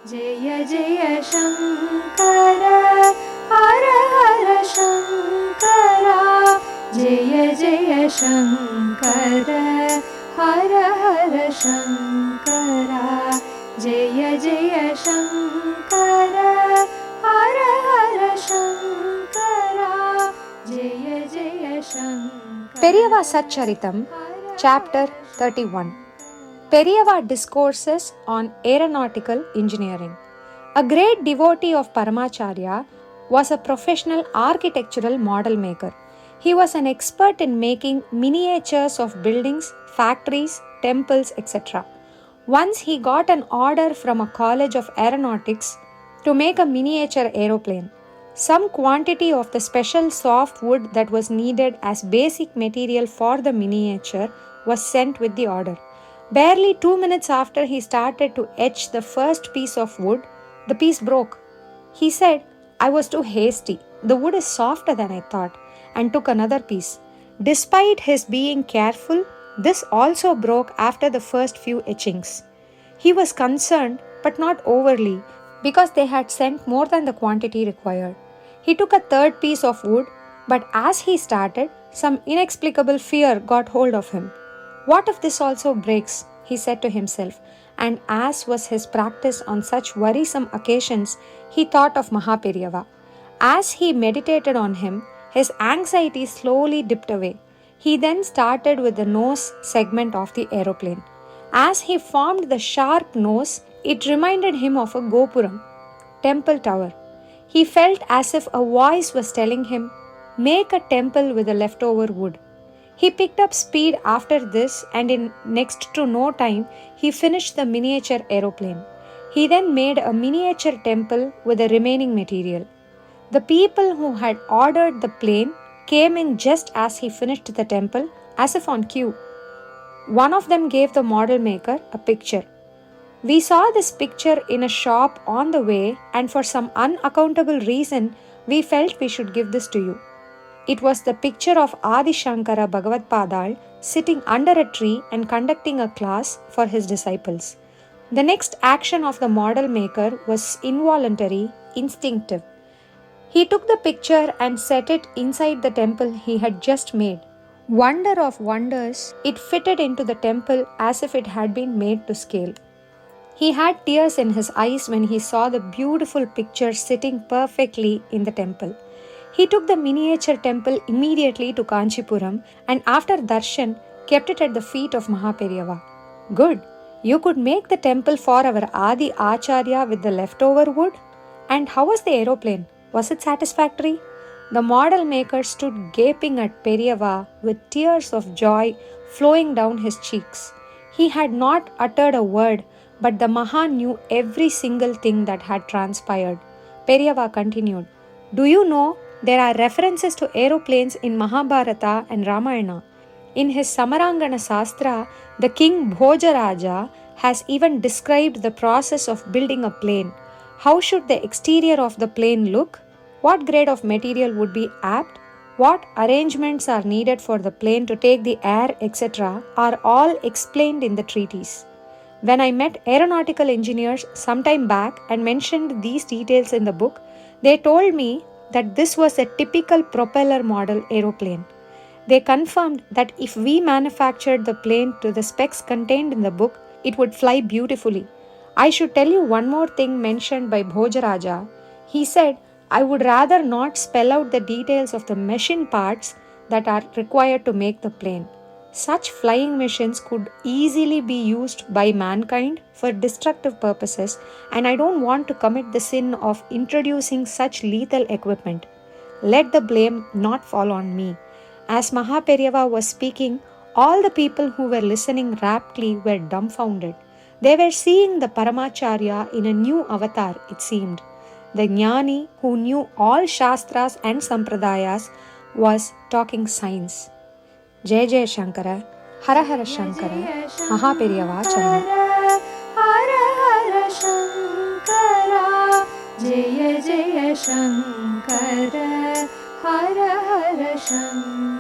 Jaya Jaya Shankara, Hara Hara Shankara, Jaya Jaya Shankara, Hara Hara Shankara, Jaya Jaya Shankara, Hara Hara Shankara, Jaya Jaya Shankara. Periyava Satcharitham, Chapter 31. Periyava Discourses on Aeronautical Engineering. A great devotee of Paramacharya was a professional architectural model maker. He was an expert in making miniatures of buildings, factories, temples, etc. Once he got an order from a college of aeronautics to make a miniature aeroplane. Some quantity of the special soft wood that was needed as basic material for the miniature was sent with the order. Barely 2 minutes after he started to etch the first piece of wood, the piece broke. He said, "I was too hasty. The wood is softer than I thought," and took another piece. Despite his being careful, this also broke after the first few etchings. He was concerned, but not overly, because they had sent more than the quantity required. He took a third piece of wood, but as he started, some inexplicable fear got hold of him. "What if this also breaks?" he said to himself, and as was his practice on such worrisome occasions, he thought of Mahaperiyava. As he meditated on him, his anxiety slowly dipped away. He then started with the nose segment of the aeroplane. As he formed the sharp nose, it reminded him of a Gopuram, temple tower. He felt as if a voice was telling him, "Make a temple with the leftover wood." He picked up speed after this, and in next to no time, he finished the miniature aeroplane. He then made a miniature temple with the remaining material. The people who had ordered the plane came in just as he finished the temple, as if on cue. One of them gave the model maker a picture. "We saw this picture in a shop on the way, and for some unaccountable reason, we felt we should give this to you." It was the picture of Adi Shankara Bhagavatpadal sitting under a tree and conducting a class for his disciples. The next action of the model maker was involuntary, instinctive. He took the picture and set it inside the temple he had just made. Wonder of wonders, it fitted into the temple as if it had been made to scale. He had tears in his eyes when he saw the beautiful picture sitting perfectly in the temple. He took the miniature temple immediately to Kanchipuram and after darshan kept it at the feet of Mahaperiyava. "Good, you could make the temple for our Adi Acharya with the leftover wood? And how was the aeroplane? Was it satisfactory?" The model maker stood gaping at Periyava with tears of joy flowing down his cheeks. He had not uttered a word, but the Maha knew every single thing that had transpired. Periyava continued, "Do you know, there are references to aeroplanes in Mahabharata and Ramayana. In his Samarangana Sastra, the king Bhojaraja has even described the process of building a plane. How should the exterior of the plane look? What grade of material would be apt? What arrangements are needed for the plane to take the air, etc., are all explained in the treatise. When I met aeronautical engineers some time back and mentioned these details in the book, they told me that this was a typical propeller model aeroplane. They confirmed that if we manufactured the plane to the specs contained in the book, it would fly beautifully. I should tell you one more thing mentioned by Bhojaraja. He said, I would rather not spell out the details of the machine parts that are required to make the plane. Such flying machines could easily be used by mankind for destructive purposes, and I don't want to commit the sin of introducing such lethal equipment. Let the blame not fall on me." As Mahaperiyava was speaking, all the people who were listening raptly were dumbfounded. They were seeing the Paramacharya in a new avatar, it seemed. The Jnani, who knew all Shastras and Sampradayas, was talking science. Jai Jai Shankara, Hara Hara Shankara, Mahaperiyava Chandrasekharendra. Hara Hara Shankara, Jaya Jaya Shankara, Hara Hara Shankara.